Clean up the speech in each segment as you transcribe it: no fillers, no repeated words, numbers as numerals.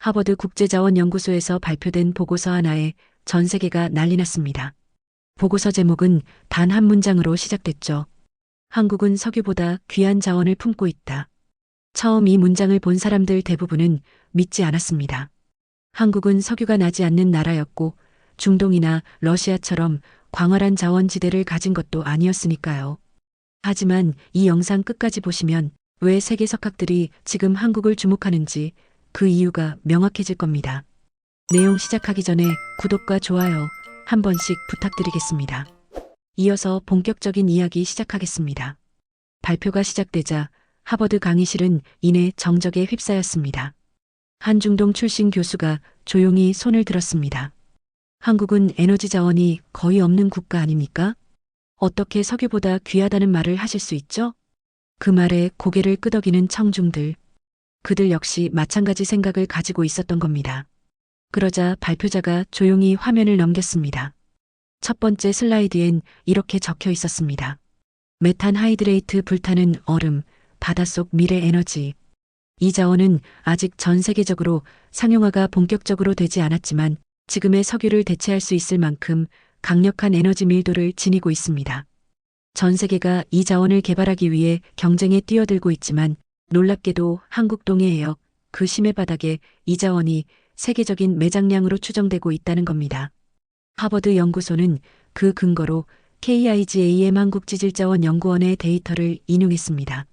하버드 국제자원연구소에서 발표된 보고서 하나에 전 세계가 난리 났습니다. 보고서 제목은 단 한 문장으로 시작됐죠. 한국은 석유보다 귀한 자원을 품고 있다. 처음 이 문장을 본 사람들 대부분은 믿지 않았습니다. 한국은 석유가 나지 않는 나라였고 중동이나 러시아처럼 광활한 자원지대를 가진 것도 아니었으니까요. 하지만 이 영상 끝까지 보시면 왜 세계 석학들이 지금 한국을 주목하는지 그 이유가 명확해질 겁니다. 내용 시작하기 전에 구독과 좋아요 한 번씩 부탁드리겠습니다. 이어서 본격적인 이야기 시작하겠습니다. 발표가 시작되자 하버드 강의실은 이내 정적에 휩싸였습니다. 한중동 출신 교수가 조용히 손을 들었습니다. 한국은 에너지 자원이 거의 없는 국가 아닙니까? 어떻게 석유보다 귀하다는 말을 하실 수 있죠? 그 말에 고개를 끄덕이는 청중들. 그들 역시 마찬가지 생각을 가지고 있었던 겁니다. 그러자 발표자가 조용히 화면을 넘겼습니다. 첫 번째 슬라이드엔 이렇게 적혀 있었습니다. 메탄 하이드레이트 불타는 얼음, 바닷속 미래 에너지. 이 자원은 아직 전 세계적으로 상용화가 본격적으로 되지 않았지만 지금의 석유를 대체할 수 있을 만큼 강력한 에너지 밀도를 지니고 있습니다. 전 세계가 이 자원을 개발하기 위해 경쟁에 뛰어들고 있지만 놀랍게도 한국 동해해역 그 심해 바닥에 이 자원이 세계적인 매장량으로 추정되고 있다는 겁니다. 하버드 연구소는 그 근거로 KIGAM 한국지질자원연구원의 데이터를 인용했습니다.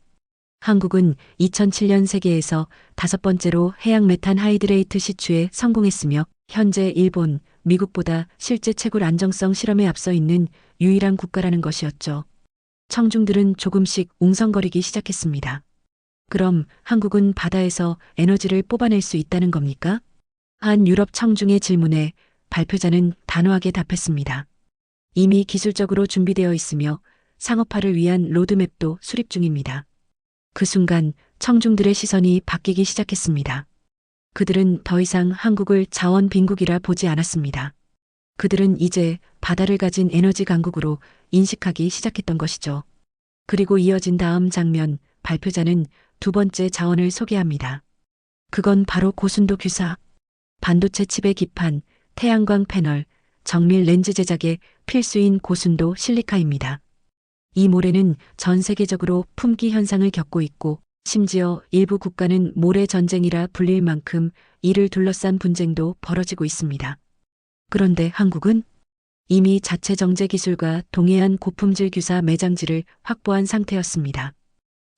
한국은 2007년 세계에서 5번째로 해양 메탄 하이드레이트 시추에 성공했으며 현재 일본, 미국보다 실제 채굴 안정성 실험에 앞서 있는 유일한 국가라는 것이었죠. 청중들은 조금씩 웅성거리기 시작했습니다. 그럼 한국은 바다에서 에너지를 뽑아낼 수 있다는 겁니까? 한 유럽 청중의 질문에 발표자는 단호하게 답했습니다. 이미 기술적으로 준비되어 있으며 상업화를 위한 로드맵도 수립 중입니다. 그 순간 청중들의 시선이 바뀌기 시작했습니다. 그들은 더 이상 한국을 자원 빈국이라 보지 않았습니다. 그들은 이제 바다를 가진 에너지 강국으로 인식하기 시작했던 것이죠. 그리고 이어진 다음 장면, 발표자는 두 번째 자원을 소개합니다. 그건 바로 고순도 규사. 반도체 칩의 기판, 태양광 패널, 정밀 렌즈 제작에 필수인 고순도 실리카입니다. 이 모래는 전 세계적으로 품귀 현상을 겪고 있고 심지어 일부 국가는 모래 전쟁이라 불릴 만큼 이를 둘러싼 분쟁도 벌어지고 있습니다. 그런데 한국은 이미 자체 정제 기술과 동해안 고품질 규사 매장지를 확보한 상태였습니다.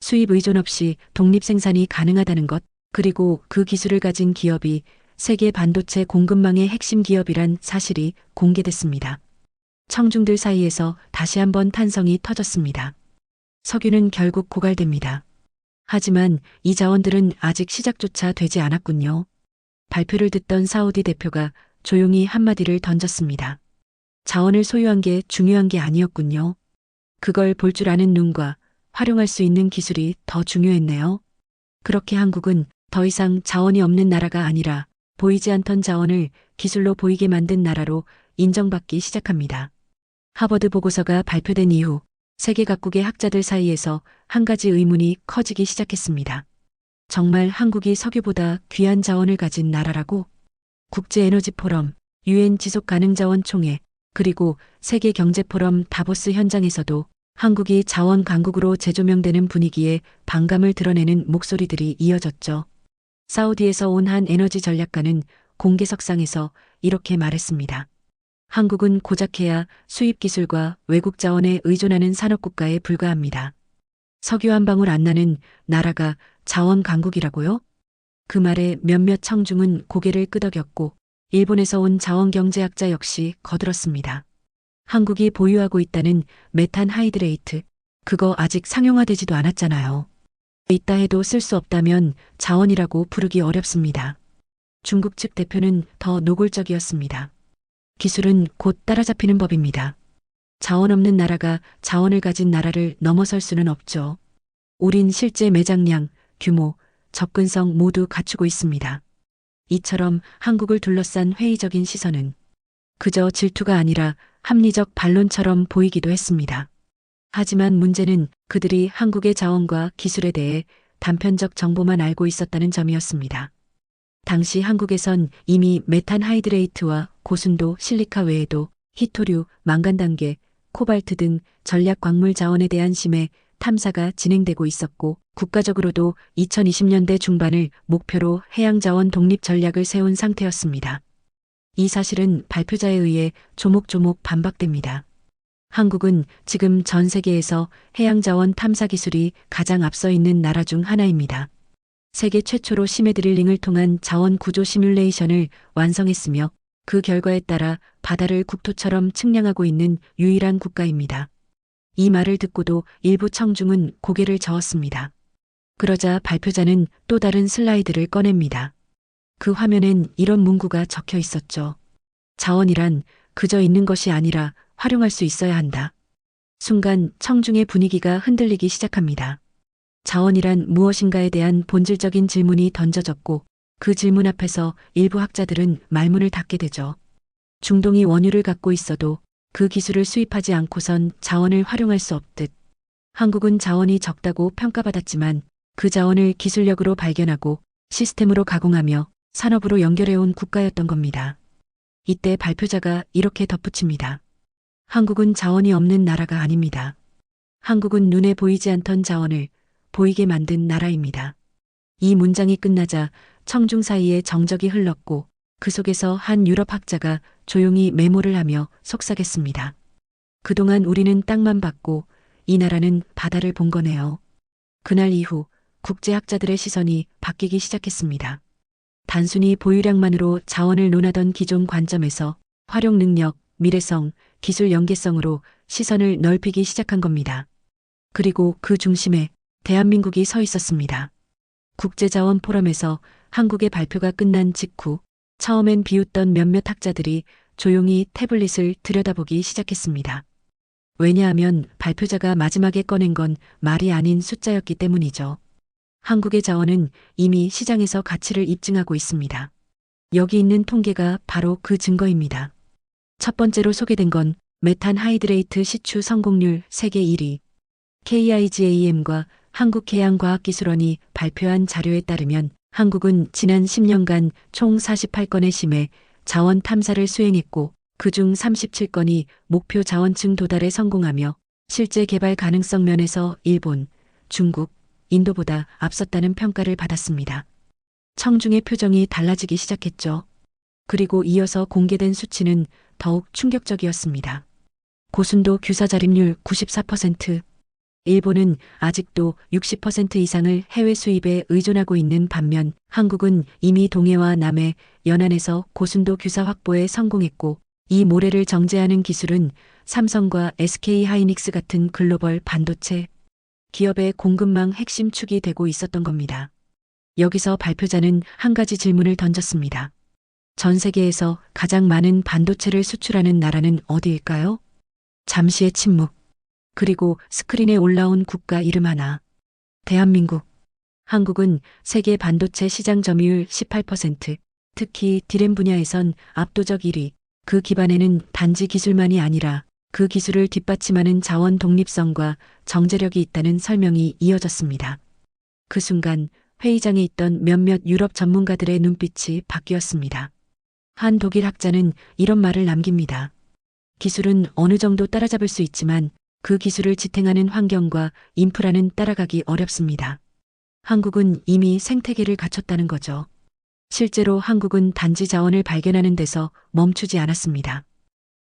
수입 의존 없이 독립 생산이 가능하다는 것, 그리고 그 기술을 가진 기업이 세계 반도체 공급망의 핵심 기업이란 사실이 공개됐습니다. 청중들 사이에서 다시 한번 탄성이 터졌습니다. 석유는 결국 고갈됩니다. 하지만 이 자원들은 아직 시작조차 되지 않았군요. 발표를 듣던 사우디 대표가 조용히 한마디를 던졌습니다. 자원을 소유한 게 중요한 게 아니었군요. 그걸 볼 줄 아는 눈과 활용할 수 있는 기술이 더 중요했네요. 그렇게 한국은 더 이상 자원이 없는 나라가 아니라 보이지 않던 자원을 기술로 보이게 만든 나라로 인정받기 시작합니다. 하버드 보고서가 발표된 이후 세계 각국의 학자들 사이에서 한 가지 의문이 커지기 시작했습니다. 정말 한국이 석유보다 귀한 자원을 가진 나라라고? 국제에너지포럼, UN 지속가능자원총회, 그리고 세계경제포럼 다보스 현장에서도 한국이 자원 강국으로 재조명되는 분위기에 반감을 드러내는 목소리들이 이어졌죠. 사우디에서 온 한 에너지 전략가는 공개석상에서 이렇게 말했습니다. 한국은 고작해야 수입 기술과 외국 자원에 의존하는 산업국가에 불과합니다. 석유 한 방울 안 나는 나라가 자원 강국이라고요? 그 말에 몇몇 청중은 고개를 끄덕였고 일본에서 온 자원경제학자 역시 거들었습니다. 한국이 보유하고 있다는 메탄 하이드레이트, 그거 아직 상용화되지도 않았잖아요. 있다 해도 쓸 수 없다면 자원이라고 부르기 어렵습니다. 중국 측 대표는 더 노골적이었습니다. 기술은 곧 따라잡히는 법입니다. 자원 없는 나라가 자원을 가진 나라를 넘어설 수는 없죠. 우린 실제 매장량, 규모, 접근성 모두 갖추고 있습니다. 이처럼 한국을 둘러싼 회의적인 시선은 그저 질투가 아니라 합리적 반론처럼 보이기도 했습니다. 하지만 문제는 그들이 한국의 자원과 기술에 대해 단편적 정보만 알고 있었다는 점이었습니다. 당시 한국에선 이미 메탄하이드레이트와 고순도 실리카 외에도 히토류, 망간단계, 코발트 등 전략 광물 자원에 대한 심해 탐사가 진행되고 있었고 국가적으로도 2020년대 중반을 목표로 해양자원 독립 전략을 세운 상태였습니다. 이 사실은 발표자에 의해 조목조목 반박됩니다. 한국은 지금 전 세계에서 해양자원 탐사 기술이 가장 앞서 있는 나라 중 하나입니다. 세계 최초로 심해 드릴링을 통한 자원 구조 시뮬레이션을 완성했으며 그 결과에 따라 바다를 국토처럼 측량하고 있는 유일한 국가입니다. 이 말을 듣고도 일부 청중은 고개를 저었습니다. 그러자 발표자는 또 다른 슬라이드를 꺼냅니다. 그 화면엔 이런 문구가 적혀 있었죠. 자원이란 그저 있는 것이 아니라 활용할 수 있어야 한다. 순간 청중의 분위기가 흔들리기 시작합니다. 자원이란 무엇인가에 대한 본질적인 질문이 던져졌고 그 질문 앞에서 일부 학자들은 말문을 닫게 되죠. 중동이 원유를 갖고 있어도 그 기술을 수입하지 않고선 자원을 활용할 수 없듯 한국은 자원이 적다고 평가받았지만 그 자원을 기술력으로 발견하고 시스템으로 가공하며 산업으로 연결해온 국가였던 겁니다. 이때 발표자가 이렇게 덧붙입니다. 한국은 자원이 없는 나라가 아닙니다. 한국은 눈에 보이지 않던 자원을 보이게 만든 나라입니다. 이 문장이 끝나자 청중 사이에 정적이 흘렀고 그 속에서 한 유럽 학자가 조용히 메모를 하며 속삭였습니다. 그동안 우리는 땅만 봤고 이 나라는 바다를 본 거네요. 그날 이후 국제학자들의 시선이 바뀌기 시작했습니다. 단순히 보유량만으로 자원을 논하던 기존 관점에서 활용 능력, 미래성, 기술 연계성으로 시선을 넓히기 시작한 겁니다. 그리고 그 중심에 대한민국이 서 있었습니다. 국제자원 포럼에서 한국의 발표가 끝난 직후 처음엔 비웃던 몇몇 학자들이 조용히 태블릿을 들여다보기 시작했습니다. 왜냐하면 발표자가 마지막에 꺼낸 건 말이 아닌 숫자였기 때문이죠. 한국의 자원은 이미 시장에서 가치를 입증하고 있습니다. 여기 있는 통계가 바로 그 증거입니다. 첫 번째로 소개된 건 메탄 하이드레이트 시추 성공률 세계 1위. KIGAM과 한국해양과학기술원이 발표한 자료에 따르면 한국은 지난 10년간 총 48건의 심해 자원 탐사를 수행했고 그중 37건이 목표 자원층 도달에 성공하며 실제 개발 가능성 면에서 일본, 중국, 인도보다 앞섰다는 평가를 받았습니다. 청중의 표정이 달라지기 시작했죠. 그리고 이어서 공개된 수치는 더욱 충격적이었습니다. 고순도 규사 자립률 94%. 일본은 아직도 60% 이상을 해외 수입에 의존하고 있는 반면 한국은 이미 동해와 남해 연안에서 고순도 규사 확보에 성공했고 이 모래를 정제하는 기술은 삼성과 SK하이닉스 같은 글로벌 반도체 기업의 공급망 핵심 축이 되고 있었던 겁니다. 여기서 발표자는 한 가지 질문을 던졌습니다. 전 세계에서 가장 많은 반도체를 수출하는 나라는 어디일까요? 잠시의 침묵. 그리고 스크린에 올라온 국가 이름 하나. 대한민국. 한국은 세계 반도체 시장 점유율 18%, 특히 디램 분야에선 압도적 1위. 그 기반에는 단지 기술만이 아니라 그 기술을 뒷받침하는 자원 독립성과 정제력이 있다는 설명이 이어졌습니다. 그 순간 회의장에 있던 몇몇 유럽 전문가들의 눈빛이 바뀌었습니다. 한 독일 학자는 이런 말을 남깁니다. 기술은 어느 정도 따라잡을 수 있지만 그 기술을 지탱하는 환경과 인프라는 따라가기 어렵습니다. 한국은 이미 생태계를 갖췄다는 거죠. 실제로 한국은 단지 자원을 발견하는 데서 멈추지 않았습니다.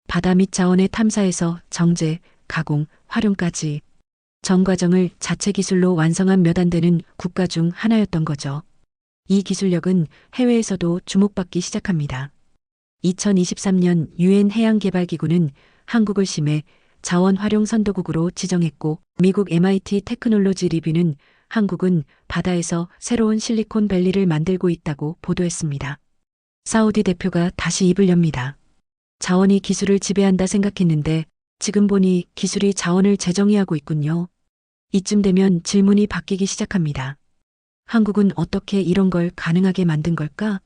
바다 및 자원의 탐사에서 정제, 가공, 활용까지 전 과정을 자체 기술로 완성한 몇 안 되는 국가 중 하나였던 거죠. 이 기술력은 해외에서도 주목받기 시작합니다. 2023년 유엔 해양개발기구는 한국을 심해 자원 활용 선도국으로 지정했고 미국 MIT 테크놀로지 리뷰는 한국은 바다에서 새로운 실리콘밸리를 만들고 있다고 보도했습니다. 사우디 대표가 다시 입을 엽니다. 자원이 기술을 지배한다 생각했는데 지금 보니 기술이 자원을 재정의하고 있군요. 이쯤 되면 질문이 바뀌기 시작합니다. 한국은 어떻게 이런 걸 가능하게 만든 걸까?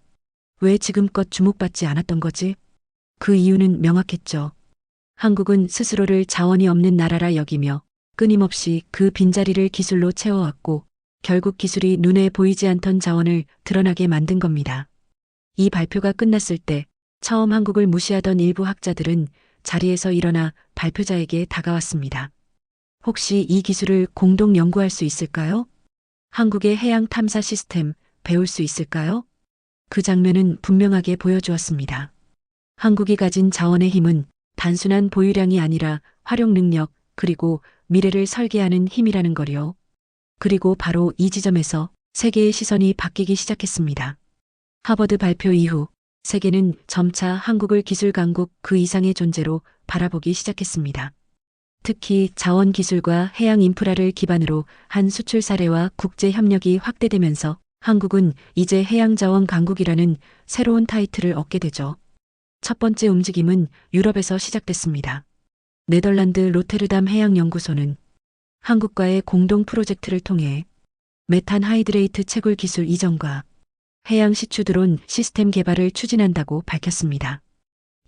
왜 지금껏 주목받지 않았던 거지? 그 이유는 명확했죠. 한국은 스스로를 자원이 없는 나라라 여기며 끊임없이 그 빈자리를 기술로 채워왔고 결국 기술이 눈에 보이지 않던 자원을 드러나게 만든 겁니다. 이 발표가 끝났을 때 처음 한국을 무시하던 일부 학자들은 자리에서 일어나 발표자에게 다가왔습니다. 혹시 이 기술을 공동 연구할 수 있을까요? 한국의 해양 탐사 시스템 배울 수 있을까요? 그 장면은 분명하게 보여주었습니다. 한국이 가진 자원의 힘은 단순한 보유량이 아니라 활용 능력 그리고 미래를 설계하는 힘이라는 거요. 그리고 바로 이 지점에서 세계의 시선이 바뀌기 시작했습니다. 하버드 발표 이후 세계는 점차 한국을 기술 강국 그 이상의 존재로 바라보기 시작했습니다. 특히 자원 기술과 해양 인프라를 기반으로 한 수출 사례와 국제 협력이 확대되면서 한국은 이제 해양 자원 강국이라는 새로운 타이틀을 얻게 되죠. 첫 번째 움직임은 유럽에서 시작됐습니다. 네덜란드 로테르담 해양연구소는 한국과의 공동 프로젝트를 통해 메탄 하이드레이트 채굴 기술 이전과 해양 시추 드론 시스템 개발을 추진한다고 밝혔습니다.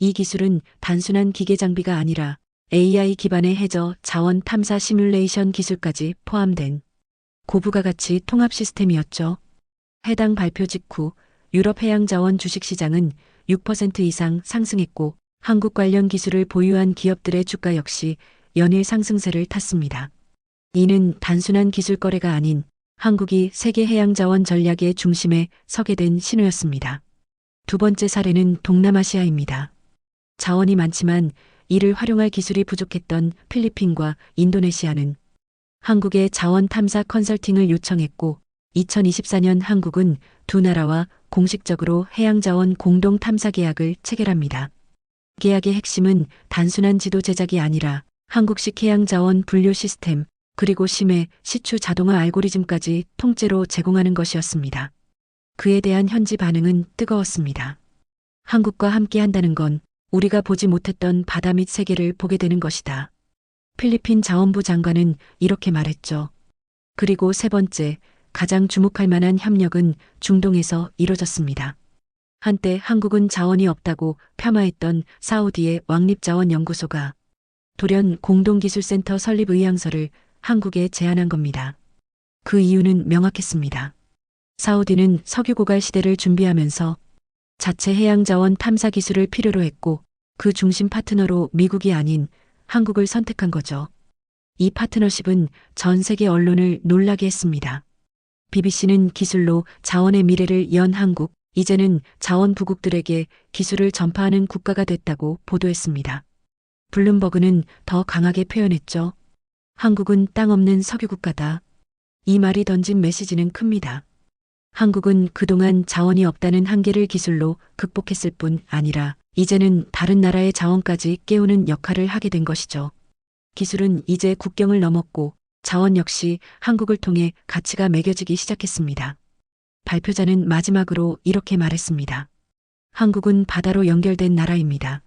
이 기술은 단순한 기계 장비가 아니라 AI 기반의 해저 자원 탐사 시뮬레이션 기술까지 포함된 고부가 가치 통합 시스템이었죠. 해당 발표 직후 유럽 해양 자원 주식 시장은 6% 이상 상승했고 한국 관련 기술을 보유한 기업들의 주가 역시 연일 상승세를 탔습니다. 이는 단순한 기술 거래가 아닌 한국이 세계 해양 자원 전략의 중심에 서게 된 신호였습니다. 두 번째 사례는 동남아시아입니다. 자원이 많지만 이를 활용할 기술이 부족했던 필리핀과 인도네시아는 한국의 자원 탐사 컨설팅을 요청했고 2024년 한국은 두 나라와 공식적으로 해양자원 공동 탐사 계약을 체결합니다. 계약의 핵심은 단순한 지도 제작이 아니라 한국식 해양자원 분류 시스템 그리고 심해 시추 자동화 알고리즘까지 통째로 제공하는 것이었습니다. 그에 대한 현지 반응은 뜨거웠습니다. 한국과 함께 한다는 건 우리가 보지 못했던 바다 및 세계를 보게 되는 것이다. 필리핀 자원부 장관은 이렇게 말했죠. 그리고 세 번째, 가장 주목할 만한 협력은 중동에서 이뤄졌습니다. 한때 한국은 자원이 없다고 폄하했던 사우디의 왕립자원연구소가 돌연 공동기술센터 설립 의향서를 한국에 제안한 겁니다. 그 이유는 명확했습니다. 사우디는 석유 고갈 시대를 준비하면서 자체 해양자원 탐사 기술을 필요로 했고 그 중심 파트너로 미국이 아닌 한국을 선택한 거죠. 이 파트너십은 전 세계 언론을 놀라게 했습니다. BBC는 기술로 자원의 미래를 연 한국, 이제는 자원 부국들에게 기술을 전파하는 국가가 됐다고 보도했습니다. 블룸버그는 더 강하게 표현했죠. 한국은 땅 없는 석유 국가다. 이 말이 던진 메시지는 큽니다. 한국은 그동안 자원이 없다는 한계를 기술로 극복했을 뿐 아니라 이제는 다른 나라의 자원까지 깨우는 역할을 하게 된 것이죠. 기술은 이제 국경을 넘었고 자원 역시 한국을 통해 가치가 매겨지기 시작했습니다. 발표자는 마지막으로 이렇게 말했습니다. 한국은 바다로 연결된 나라입니다.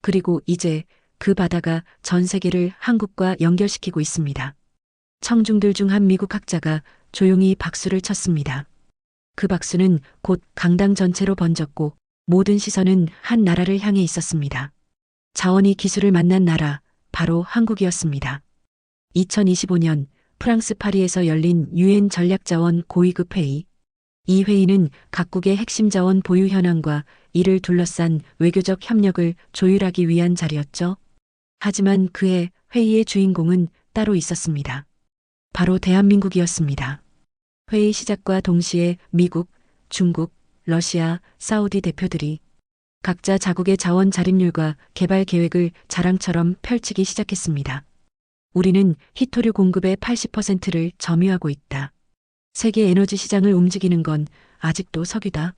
그리고 이제 그 바다가 전 세계를 한국과 연결시키고 있습니다. 청중들 중 한 미국 학자가 조용히 박수를 쳤습니다. 그 박수는 곧 강당 전체로 번졌고 모든 시선은 한 나라를 향해 있었습니다. 자원이 기술을 만난 나라, 바로 한국이었습니다. 2025년 프랑스 파리에서 열린 유엔 전략자원 고위급 회의. 이 회의는 각국의 핵심 자원 보유 현황과 이를 둘러싼 외교적 협력을 조율하기 위한 자리였죠. 하지만 그해 회의의 주인공은 따로 있었습니다. 바로 대한민국이었습니다. 회의 시작과 동시에 미국, 중국, 러시아, 사우디 대표들이 각자 자국의 자원 자립률과 개발 계획을 자랑처럼 펼치기 시작했습니다. 우리는 희토류 공급의 80%를 점유하고 있다. 세계 에너지 시장을 움직이는 건 아직도 석유다.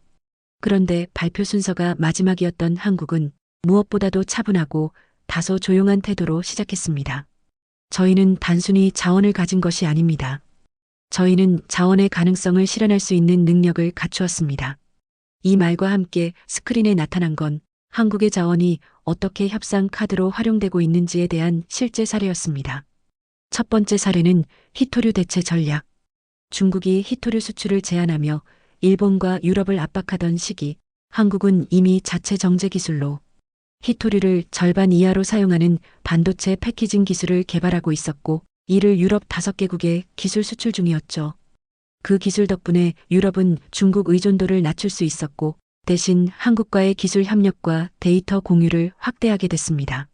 그런데 발표 순서가 마지막이었던 한국은 무엇보다도 차분하고 다소 조용한 태도로 시작했습니다. 저희는 단순히 자원을 가진 것이 아닙니다. 저희는 자원의 가능성을 실현할 수 있는 능력을 갖추었습니다. 이 말과 함께 스크린에 나타난 건 한국의 자원이 어떻게 협상 카드로 활용되고 있는지에 대한 실제 사례였습니다. 첫 번째 사례는 희토류 대체 전략. 중국이 희토류 수출을 제한하며 일본과 유럽을 압박하던 시기, 한국은 이미 자체 정제 기술로 희토류를 절반 이하로 사용하는 반도체 패키징 기술을 개발하고 있었고, 이를 유럽 5개국에 기술 수출 중이었죠. 그 기술 덕분에 유럽은 중국 의존도를 낮출 수 있었고, 대신 한국과의 기술 협력과 데이터 공유를 확대하게 됐습니다.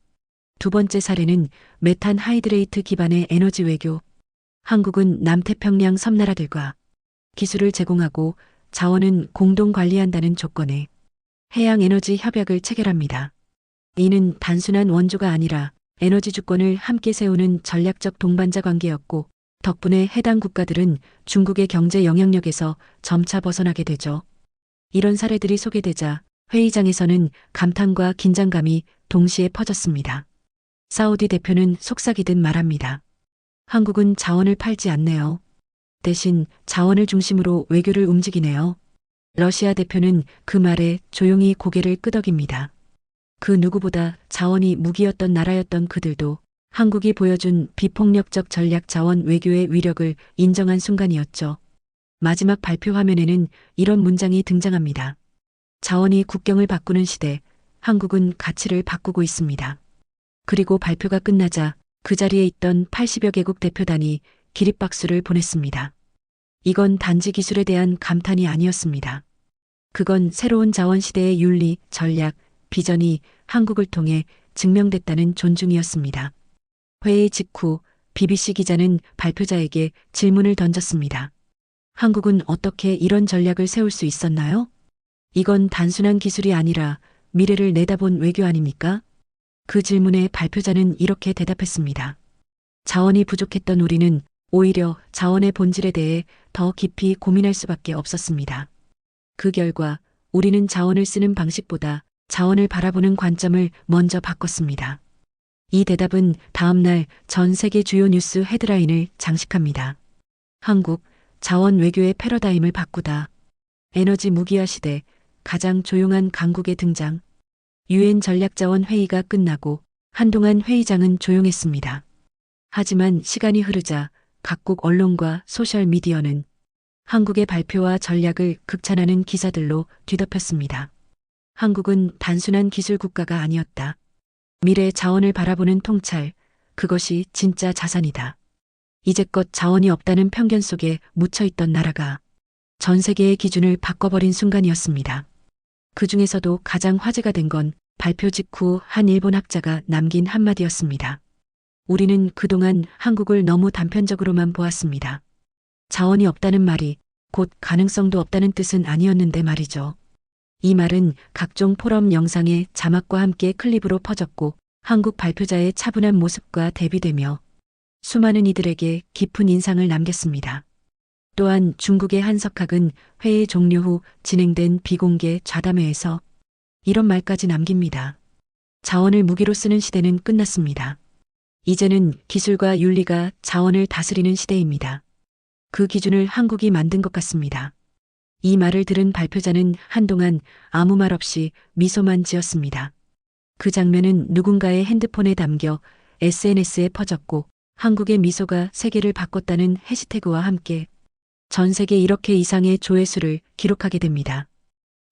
두 번째 사례는 메탄 하이드레이트 기반의 에너지 외교. 한국은 남태평양 섬나라들과 기술을 제공하고 자원은 공동 관리한다는 조건에 해양 에너지 협약을 체결합니다. 이는 단순한 원조가 아니라 에너지 주권을 함께 세우는 전략적 동반자 관계였고, 덕분에 해당 국가들은 중국의 경제 영향력에서 점차 벗어나게 되죠. 이런 사례들이 소개되자 회의장에서는 감탄과 긴장감이 동시에 퍼졌습니다. 사우디 대표는 속삭이듯 말합니다. 한국은 자원을 팔지 않네요. 대신 자원을 중심으로 외교를 움직이네요. 러시아 대표는 그 말에 조용히 고개를 끄덕입니다. 그 누구보다 자원이 무기였던 나라였던 그들도 한국이 보여준 비폭력적 전략 자원 외교의 위력을 인정한 순간이었죠. 마지막 발표 화면에는 이런 문장이 등장합니다. 자원이 국경을 바꾸는 시대, 한국은 가치를 바꾸고 있습니다. 그리고 발표가 끝나자 그 자리에 있던 80여 개국 대표단이 기립박수를 보냈습니다. 이건 단지 기술에 대한 감탄이 아니었습니다. 그건 새로운 자원 시대의 윤리, 전략, 비전이 한국을 통해 증명됐다는 존중이었습니다. 회의 직후 BBC 기자는 발표자에게 질문을 던졌습니다. 한국은 어떻게 이런 전략을 세울 수 있었나요? 이건 단순한 기술이 아니라 미래를 내다본 외교 아닙니까? 그 질문에 발표자는 이렇게 대답했습니다. 자원이 부족했던 우리는 오히려 자원의 본질에 대해 더 깊이 고민할 수밖에 없었습니다. 그 결과 우리는 자원을 쓰는 방식보다 자원을 바라보는 관점을 먼저 바꿨습니다. 이 대답은 다음 날 전 세계 주요 뉴스 헤드라인을 장식합니다. 한국, 자원 외교의 패러다임을 바꾸다. 에너지 무기화 시대, 가장 조용한 강국의 등장. 유엔 전략자원 회의가 끝나고 한동안 회의장은 조용했습니다. 하지만 시간이 흐르자 각국 언론과 소셜미디어는 한국의 발표와 전략을 극찬하는 기사들로 뒤덮였습니다. 한국은 단순한 기술 국가가 아니었다. 미래 자원을 바라보는 통찰, 그것이 진짜 자산이다. 이제껏 자원이 없다는 편견 속에 묻혀있던 나라가 전 세계의 기준을 바꿔버린 순간이었습니다. 그 중에서도 가장 화제가 된 건 발표 직후 한 일본 학자가 남긴 한마디였습니다. 우리는 그동안 한국을 너무 단편적으로만 보았습니다. 자원이 없다는 말이 곧 가능성도 없다는 뜻은 아니었는데 말이죠. 이 말은 각종 포럼 영상의 자막과 함께 클립으로 퍼졌고 한국 발표자의 차분한 모습과 대비되며 수많은 이들에게 깊은 인상을 남겼습니다. 또한 중국의 한 석학은 회의 종료 후 진행된 비공개 좌담회에서 이런 말까지 남깁니다. 자원을 무기로 쓰는 시대는 끝났습니다. 이제는 기술과 윤리가 자원을 다스리는 시대입니다. 그 기준을 한국이 만든 것 같습니다. 이 말을 들은 발표자는 한동안 아무 말 없이 미소만 지었습니다. 그 장면은 누군가의 핸드폰에 담겨 SNS에 퍼졌고 한국의 미소가 세계를 바꿨다는 해시태그와 함께 전 세계 1억 회 이상의 조회수를 기록하게 됩니다.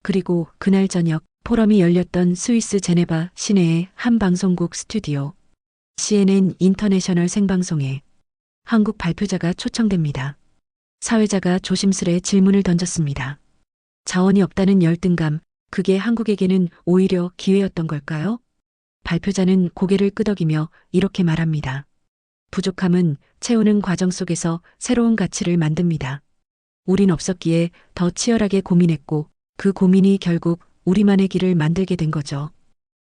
그리고 그날 저녁 포럼이 열렸던 스위스 제네바 시내의 한 방송국 스튜디오 CNN 인터내셔널 생방송에 한국 발표자가 초청됩니다. 사회자가 조심스레 질문을 던졌습니다. 자원이 없다는 열등감, 그게 한국에게는 오히려 기회였던 걸까요? 발표자는 고개를 끄덕이며 이렇게 말합니다. 부족함은 채우는 과정 속에서 새로운 가치를 만듭니다. 우린 없었기에 더 치열하게 고민했고 그 고민이 결국 우리만의 길을 만들게 된 거죠.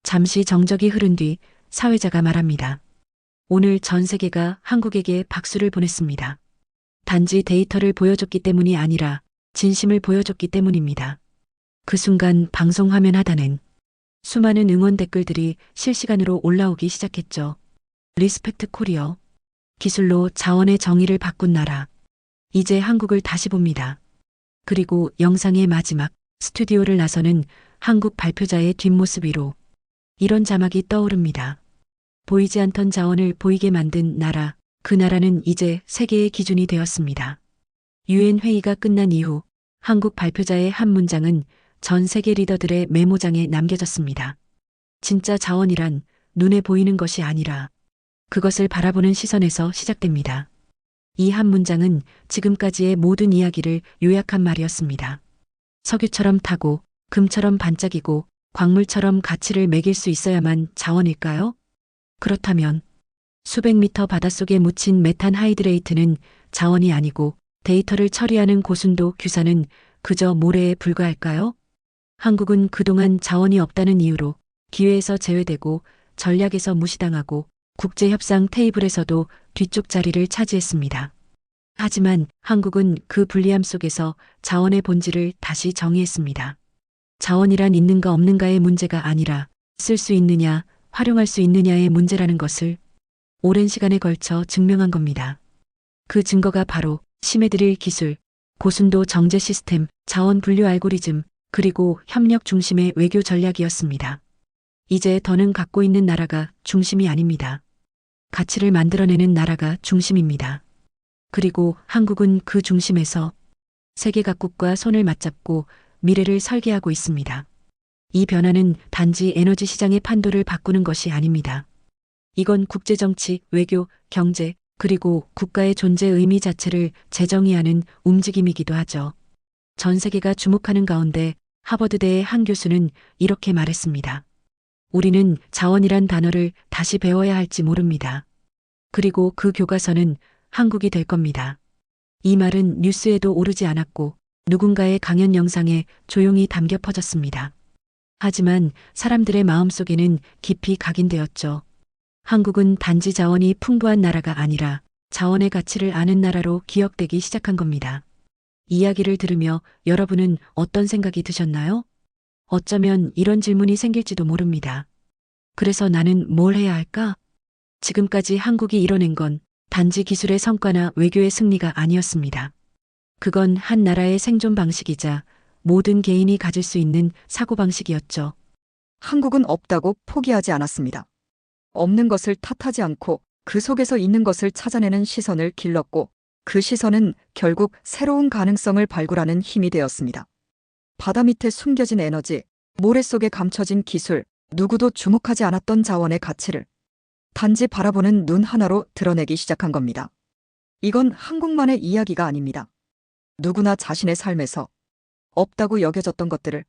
잠시 정적이 흐른 뒤 사회자가 말합니다. 오늘 전 세계가 한국에게 박수를 보냈습니다. 단지 데이터를 보여줬기 때문이 아니라 진심을 보여줬기 때문입니다. 그 순간 방송 화면 하단엔 수많은 응원 댓글들이 실시간으로 올라오기 시작했죠. 리스펙트 코리어. 기술로 자원의 정의를 바꾼 나라. 이제 한국을 다시 봅니다. 그리고 영상의 마지막 스튜디오를 나서는 한국 발표자의 뒷모습 위로 이런 자막이 떠오릅니다. 보이지 않던 자원을 보이게 만든 나라. 그 나라는 이제 세계의 기준이 되었습니다. 유엔 회의가 끝난 이후 한국 발표자의 한 문장은 전 세계 리더들의 메모장에 남겨졌습니다. 진짜 자원이란 눈에 보이는 것이 아니라 그것을 바라보는 시선에서 시작됩니다. 이 한 문장은 지금까지의 모든 이야기를 요약한 말이었습니다. 석유처럼 타고 금처럼 반짝이고 광물처럼 가치를 매길 수 있어야만 자원일까요? 그렇다면 수백 미터 바닷속에 묻힌 메탄 하이드레이트는 자원이 아니고 데이터를 처리하는 고순도 규사는 그저 모래에 불과할까요? 한국은 그동안 자원이 없다는 이유로 기회에서 제외되고 전략에서 무시당하고 국제협상 테이블에서도 뒤쪽 자리를 차지했습니다. 하지만 한국은 그 불리함 속에서 자원의 본질을 다시 정의했습니다. 자원이란 있는가 없는가의 문제가 아니라 쓸 수 있느냐, 활용할 수 있느냐의 문제라는 것을 오랜 시간에 걸쳐 증명한 겁니다. 그 증거가 바로 심해드릴 기술, 고순도 정제 시스템, 자원 분류 알고리즘, 그리고 협력 중심의 외교 전략이었습니다. 이제 더는 갖고 있는 나라가 중심이 아닙니다. 가치를 만들어내는 나라가 중심입니다. 그리고 한국은 그 중심에서 세계 각국과 손을 맞잡고 미래를 설계하고 있습니다. 이 변화는 단지 에너지 시장의 판도를 바꾸는 것이 아닙니다. 이건 국제정치, 외교, 경제, 그리고 국가의 존재 의미 자체를 재정의하는 움직임이기도 하죠. 전 세계가 주목하는 가운데 하버드대의 한 교수는 이렇게 말했습니다. 우리는 자원이란 단어를 다시 배워야 할지 모릅니다. 그리고 그 교과서는 한국이 될 겁니다. 이 말은 뉴스에도 오르지 않았고 누군가의 강연 영상에 조용히 담겨 퍼졌습니다. 하지만 사람들의 마음속에는 깊이 각인되었죠. 한국은 단지 자원이 풍부한 나라가 아니라 자원의 가치를 아는 나라로 기억되기 시작한 겁니다. 이야기를 들으며 여러분은 어떤 생각이 드셨나요? 어쩌면 이런 질문이 생길지도 모릅니다. 그래서 나는 뭘 해야 할까? 지금까지 한국이 이뤄낸 건 단지 기술의 성과나 외교의 승리가 아니었습니다. 그건 한 나라의 생존 방식이자 모든 개인이 가질 수 있는 사고방식이었죠. 한국은 없다고 포기하지 않았습니다. 없는 것을 탓하지 않고 그 속에서 있는 것을 찾아내는 시선을 길렀고 그 시선은 결국 새로운 가능성을 발굴하는 힘이 되었습니다. 바다 밑에 숨겨진 에너지, 모래 속에 감춰진 기술, 누구도 주목하지 않았던 자원의 가치를 단지 바라보는 눈 하나로 드러내기 시작한 겁니다. 이건 한국만의 이야기가 아닙니다. 누구나 자신의 삶에서 없다고 여겨졌던 것들을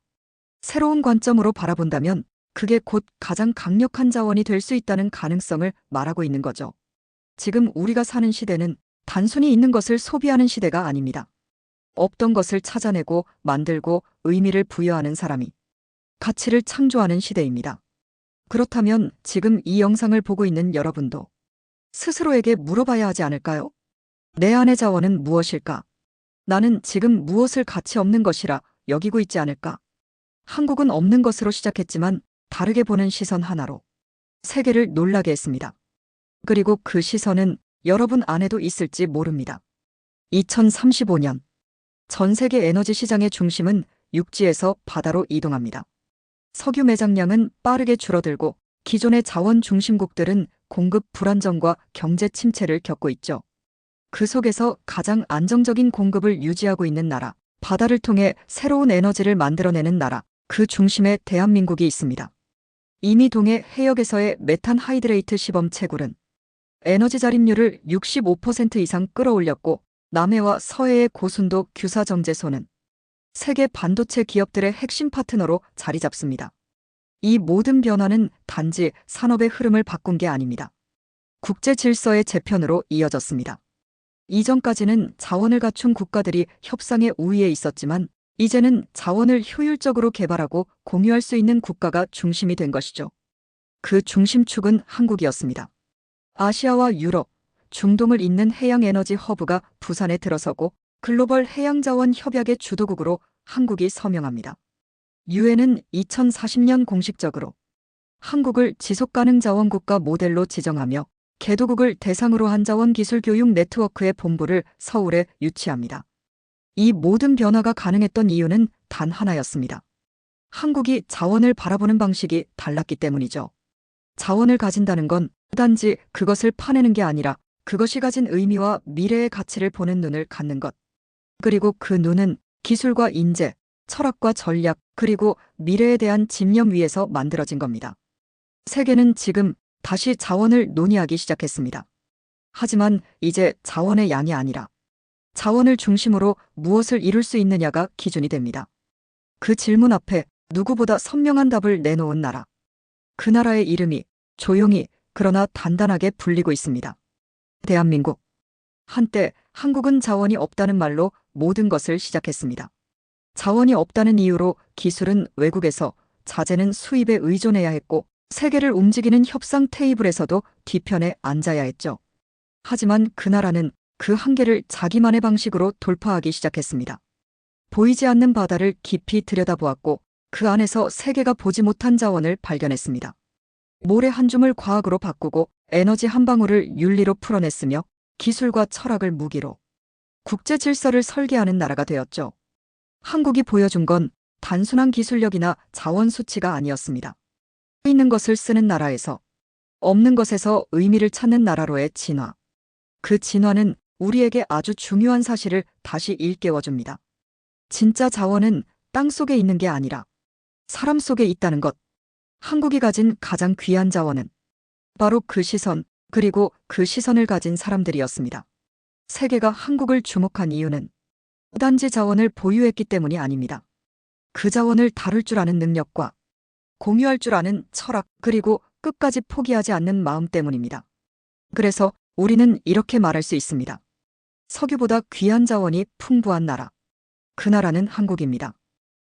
새로운 관점으로 바라본다면 그게 곧 가장 강력한 자원이 될 수 있다는 가능성을 말하고 있는 거죠. 지금 우리가 사는 시대는 단순히 있는 것을 소비하는 시대가 아닙니다. 없던 것을 찾아내고 만들고 의미를 부여하는 사람이 가치를 창조하는 시대입니다. 그렇다면 지금 이 영상을 보고 있는 여러분도 스스로에게 물어봐야 하지 않을까요? 내 안의 자원은 무엇일까? 나는 지금 무엇을 가치 없는 것이라 여기고 있지 않을까? 한국은 없는 것으로 시작했지만 다르게 보는 시선 하나로 세계를 놀라게 했습니다. 그리고 그 시선은 여러분 안에도 있을지 모릅니다. 2035년 전 세계 에너지 시장의 중심은 육지에서 바다로 이동합니다. 석유 매장량은 빠르게 줄어들고 기존의 자원 중심국들은 공급 불안정과 경제 침체를 겪고 있죠. 그 속에서 가장 안정적인 공급을 유지하고 있는 나라, 바다를 통해 새로운 에너지를 만들어내는 나라, 그 중심에 대한민국이 있습니다. 이미 동해 해역에서의 메탄 하이드레이트 시범 채굴은 에너지 자립률을 65% 이상 끌어올렸고 남해와 서해의 고순도 규사 정제소는 세계 반도체 기업들의 핵심 파트너로 자리 잡습니다. 이 모든 변화는 단지 산업의 흐름을 바꾼 게 아닙니다. 국제 질서의 재편으로 이어졌습니다. 이전까지는 자원을 갖춘 국가들이 협상의 우위에 있었지만 이제는 자원을 효율적으로 개발하고 공유할 수 있는 국가가 중심이 된 것이죠. 그 중심축은 한국이었습니다. 아시아와 유럽, 중동을 잇는 해양에너지 허브가 부산에 들어서고 글로벌 해양자원 협약의 주도국으로 한국이 서명합니다. 유엔은 2040년 공식적으로 한국을 지속가능자원국가 모델로 지정하며 개도국을 대상으로 한 자원기술교육 네트워크의 본부를 서울에 유치합니다. 이 모든 변화가 가능했던 이유는 단 하나였습니다. 한국이 자원을 바라보는 방식이 달랐기 때문이죠. 자원을 가진다는 건 단지 그것을 파내는 게 아니라 그것이 가진 의미와 미래의 가치를 보는 눈을 갖는 것. 그리고 그 눈은 기술과 인재, 철학과 전략, 그리고 미래에 대한 집념 위에서 만들어진 겁니다. 세계는 지금 다시 자원을 논의하기 시작했습니다. 하지만 이제 자원의 양이 아니라 자원을 중심으로 무엇을 이룰 수 있느냐가 기준이 됩니다. 그 질문 앞에 누구보다 선명한 답을 내놓은 나라. 그 나라의 이름이 조용히 그러나 단단하게 불리고 있습니다. 대한민국. 한때 한국은 자원이 없다는 말로 모든 것을 시작했습니다. 자원이 없다는 이유로 기술은 외국에서, 자재는 수입에 의존해야 했고, 세계를 움직이는 협상 테이블에서도 뒤편에 앉아야 했죠. 하지만 그 나라는 그 한계를 자기만의 방식으로 돌파하기 시작했습니다. 보이지 않는 바다를 깊이 들여다보았고, 그 안에서 세계가 보지 못한 자원을 발견했습니다. 모래 한 줌을 과학으로 바꾸고 에너지 한 방울을 윤리로 풀어냈으며 기술과 철학을 무기로 국제 질서를 설계하는 나라가 되었죠. 한국이 보여준 건 단순한 기술력이나 자원 수치가 아니었습니다. 있는 것을 쓰는 나라에서, 없는 것에서 의미를 찾는 나라로의 진화. 그 진화는 우리에게 아주 중요한 사실을 다시 일깨워줍니다. 진짜 자원은 땅 속에 있는 게 아니라 사람 속에 있다는 것. 한국이 가진 가장 귀한 자원은 바로 그 시선, 그리고 그 시선을 가진 사람들이었습니다. 세계가 한국을 주목한 이유는 단지 자원을 보유했기 때문이 아닙니다. 그 자원을 다룰 줄 아는 능력과 공유할 줄 아는 철학, 그리고 끝까지 포기하지 않는 마음 때문입니다. 그래서 우리는 이렇게 말할 수 있습니다. 석유보다 귀한 자원이 풍부한 나라. 그 나라는 한국입니다.